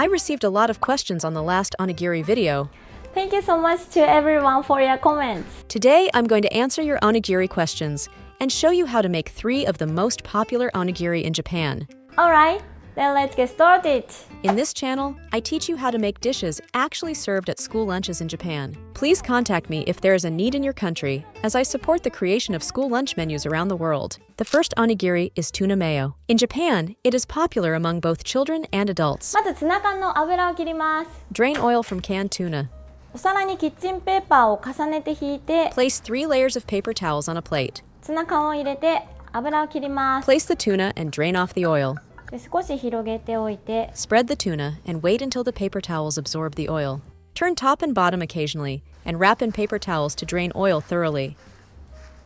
I received a lot of questions on the last onigiri video. Thank you so much to everyone for your comments. Today, I'm going to answer your onigiri questions and show you how to make 3 of the most popular onigiri in Japan. Alright, then let's get started. In this channel, I teach you how to make dishes actually served at school lunches in Japan. Please contact me if there is a need in your country, as I support the creation of school lunch menus around the world. The first onigiri is tuna mayo. In Japan, it is popular among both children and adults. まずツナ缶の油を切ります。 Drain oil from canned tuna. お皿にキッチンペーパーを重ねて引いて、 Place 3 layers of paper towels on a plate. ツナ缶を入れて油を切ります。 Place the tuna and drain off the oil. で少し広げておいて、 Spread the tuna and wait until the paper towels absorb the oil. Turn top and bottom occasionally and wrap in paper towels to drain oil thoroughly.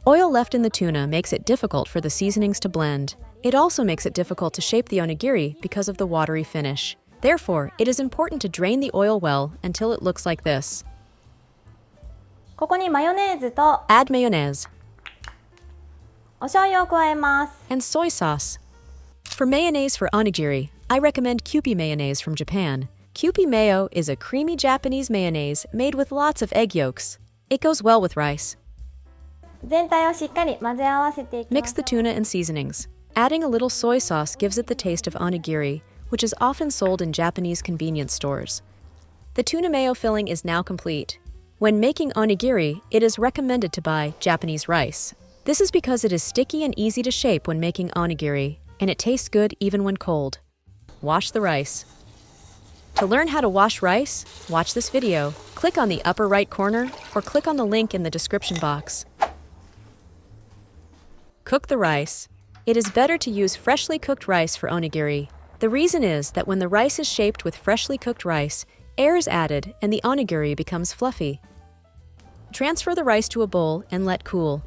Oil left in the tuna makes it difficult for the seasonings to blend. It also makes it difficult to shape the onigiri because of the watery finish. Therefore, it is important to drain the oil well until it looks like this. ここにマヨネーズと Add mayonnaise お醤油を加えます。 and soy sauce. For mayonnaise for onigiri, I recommend Kewpie mayonnaise from Japan. Kewpie mayo is a creamy Japanese mayonnaise made with lots of egg yolks. It goes well with rice. 全体をしっかり混ぜ合わせていきま Mix す。 the tuna and seasonings. Adding a little soy sauce gives it the taste of onigiri, which is often sold in Japanese convenience stores. The tuna mayo filling is now complete. When making onigiri, it is recommended to buy Japanese rice. This is because it is sticky and easy to shape when making onigiri, and it tastes good even when cold. Wash the rice. To learn how to wash rice, watch this video. Click on the upper right corner or click on the link in the description box. Cook the rice. It is better to use freshly cooked rice for onigiri. The reason is that when the rice is shaped with freshly cooked rice, air is added and the onigiri becomes fluffy. Transfer the rice to a bowl and let cool.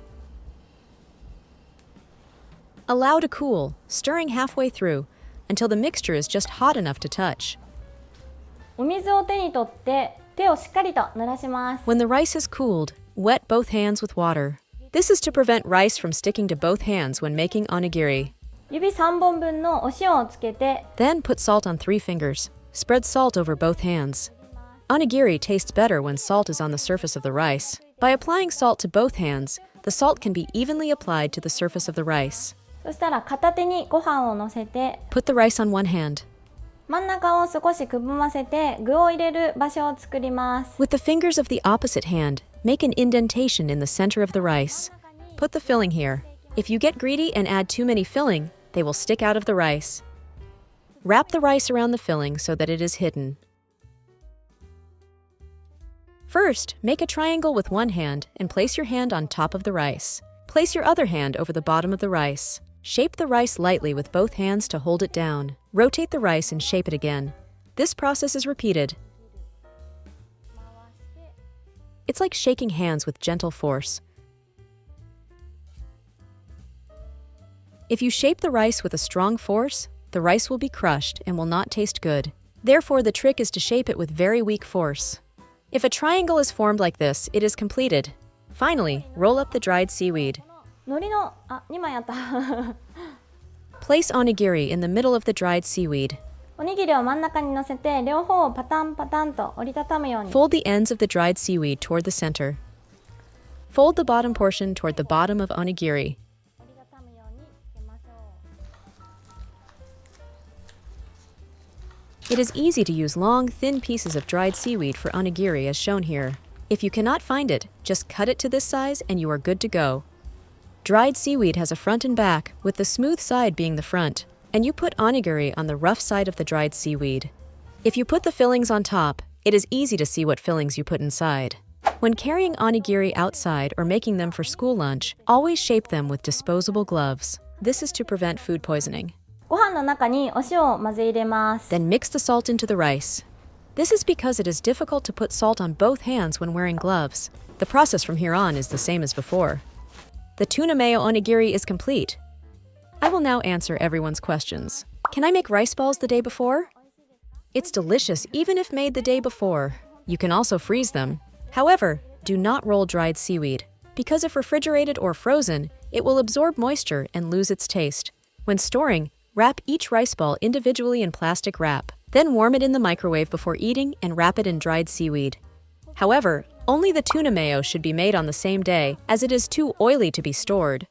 Allow to cool, stirring halfway through, until the mixture is just hot enough to touch. お水を手に取って手をしっかりと濡らします。 When the rice has cooled, wet both hands with water. This is to prevent rice from sticking to both hands when making onigiri. 指3本分のお塩をつけて、 Then put salt on 3 fingers. Spread salt over both hands. Onigiri tastes better when salt is on the surface of the rice. By applying salt to both hands, the salt can be evenly applied to the surface of the rice. そしたら片手にご飯を乗せて、 Put the rice on one hand. 真ん中を少しくぼませて具を入れる場所を作ります。 With the fingers of the opposite hand, make an indentation in the center of the rice. Put the filling here. If you get greedy and add too many filling, they will stick out of the rice. Wrap the rice around the filling so that it is hidden. First, make a triangle with one hand and place your hand on top of the rice. Place your other hand over the bottom of the rice. Shape the rice lightly with both hands to hold it down. Rotate the rice and shape it again. This process is repeated. It's like shaking hands with gentle force. If you shape the rice with a strong force, the rice will be crushed and will not taste good. Therefore, the trick is to shape it with very weak force. If a triangle is formed like this, it is completed. Finally, roll up the dried seaweed. 海苔の、2枚あった。 Place onigiri in the middle of the dried seaweed. おにぎりを真ん中に乗せて、両方をパタンパタンと折りたたむように。 Fold the ends of the dried seaweed toward the center. Fold the bottom portion toward the bottom of onigiri. 折りたたむようにつけましょう。 It is easy to use long, thin pieces of dried seaweed for onigiri as shown here. If you cannot find it, just cut it to this size and you are good to go. Dried seaweed has a front and back, with the smooth side being the front, and you put onigiri on the rough side of the dried seaweed. If you put the fillings on top, it is easy to see what fillings you put inside. When carrying onigiri outside or making them for school lunch, always shape them with disposable gloves. This is to prevent food poisoning. ご飯の中にお塩を混ぜ入れます。 Then mix the salt into the rice. This is because it is difficult to put salt on both hands when wearing gloves. The process from here on is the same as before. The tuna mayo onigiri is complete. I will now answer everyone's questions. Can I make rice balls the day before? It's delicious even if made the day before. You can also freeze them. However, do not roll dried seaweed, because if refrigerated or frozen, it will absorb moisture and lose its taste. When storing, wrap each rice ball individually in plastic wrap. Then warm it in the microwave before eating and wrap it in dried seaweed. However, only the tuna mayo should be made on the same day, as it is too oily to be stored.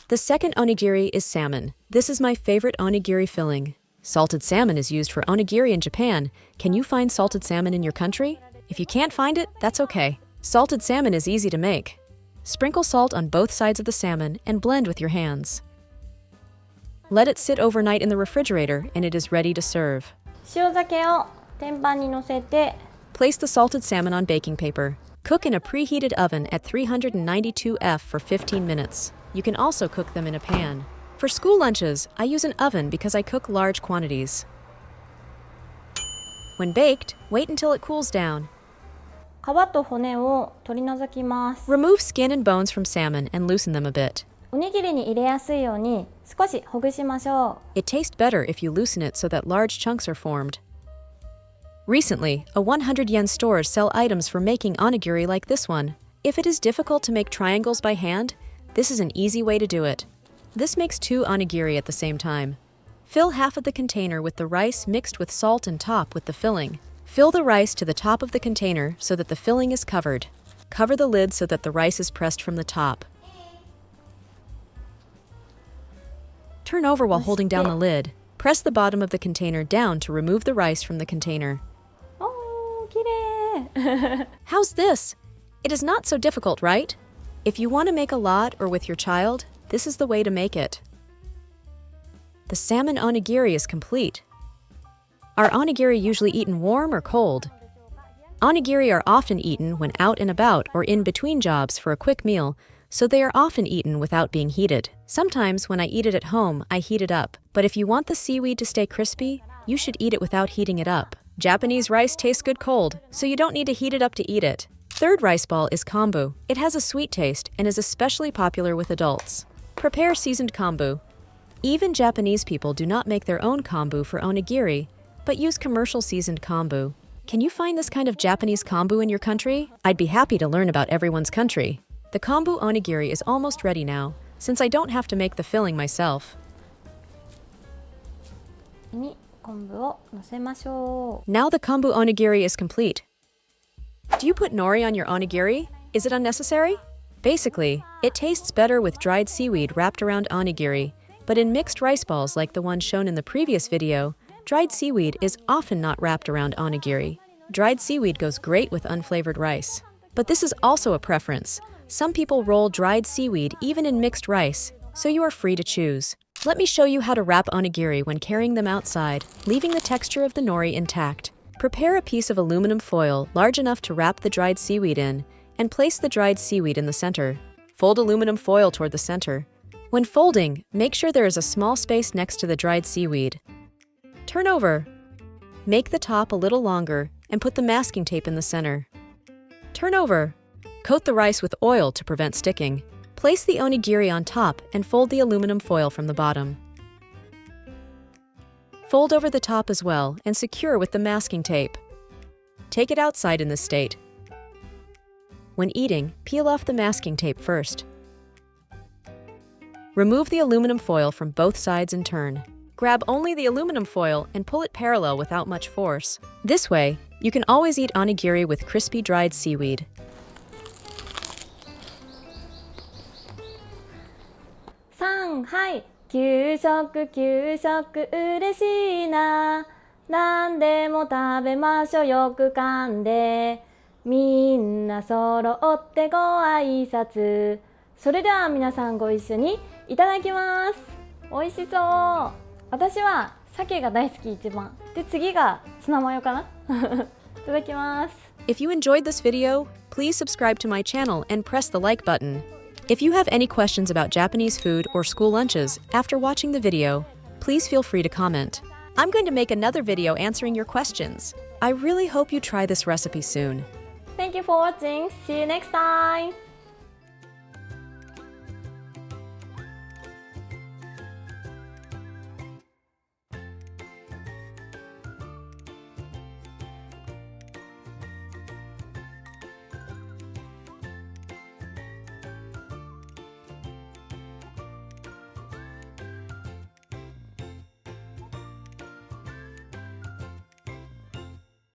The second onigiri is salmon. This is my favorite onigiri filling. Salted salmon is used for onigiri in Japan. Can you find salted salmon in your country? If you can't find it, that's okay. Salted salmon is easy to make. Sprinkle salt on both sides of the salmon and blend with your hands. Let it sit overnight in the refrigerator and it is ready to serve. 塩鮭を天板に乗せて Place the salted salmon on baking paper. Cook in a preheated oven at 392 F for 15 minutes. You can also cook them in a pan. For school lunches, I use an oven because I cook large quantities. When baked, wait until it cools down. 皮と骨を取り除きます。 Remove skin and bones from salmon and loosen them a bit. おにぎりに入れやすいように少しほぐしましょ It tastes better if you loosen it so that large chunks are formed. Recently, a 100 yen stores sell items for making onigiri like this one. If it is difficult to make triangles by hand, this is an easy way to do it. This makes 2 onigiri at the same time. Fill half of the container with the rice mixed with salt and top with the filling. Fill the rice to the top of the container so that the filling is covered. Cover the lid so that the rice is pressed from the top. Turn over while holding down the lid. Press the bottom of the container down to remove the rice from the container. う。おー、きれい。 How's this? It is not so difficult, right? If you want to make a lot or with your child, this is the way to make it. The salmon onigiri is complete. Are onigiri usually eaten warm or cold? Onigiri are often eaten when out and about or in between jobs for a quick meal, so they are often eaten without being heated. Sometimes when I eat it at home, I heat it up. But if you want the seaweed to stay crispy, you should eat it without heating it up. Japanese rice tastes good cold, so you don't need to heat it up to eat it. Third rice ball is konbu. It has a sweet taste and is especially popular with adults. Prepare seasoned konbu. Even Japanese people do not make their own konbu for onigiri, but use commercial seasoned konbu. Can you find this kind of Japanese konbu in your country? I'd be happy to learn about everyone's country. The konbu onigiri is almost ready now, since I don't have to make the filling myself. に昆布を乗せましょう。 Now the konbu onigiri is complete. Do you put nori on your onigiri? Is it unnecessary? Basically, it tastes better with dried seaweed wrapped around onigiri, but in mixed rice balls like the one shown in the previous video, dried seaweed is often not wrapped around onigiri. Dried seaweed goes great with unflavored rice. But this is also a preference. Some people roll dried seaweed even in mixed rice, so you are free to choose. Let me show you how to wrap onigiri when carrying them outside, leaving the texture of the nori intact. Prepare a piece of aluminum foil large enough to wrap the dried seaweed in, and place the dried seaweed in the center. Fold aluminum foil toward the center. When folding, make sure there is a small space next to the dried seaweed. Turn over. Make the top a little longer and put the masking tape in the center. Turn over. Coat the rice with oil to prevent sticking. Place the onigiri on top and fold the aluminum foil from the bottom. Fold over the top as well and secure with the masking tape. Take it outside in this state. When eating, peel off the masking tape first. Remove the aluminum foil from both sides and turn. Grab only the aluminum foil and pull it parallel without much force. This way, you can always eat onigiri with crispy dried seaweed. 3はい給食給食嬉しいな何でも食べましょうよく噛んでみんな揃ってご挨拶それでは皆さんご一緒にいただきます美味しそう私は鮭が大好き一番で次がツナマヨかないただきます If you enjoyed this video, please subscribe to my channel and press the like button. If you have any questions about Japanese food or school lunches after watching the video, please feel free to comment. I'm going to make another video answering your questions. I really hope you try this recipe soon. Thank you for watching. See you next time.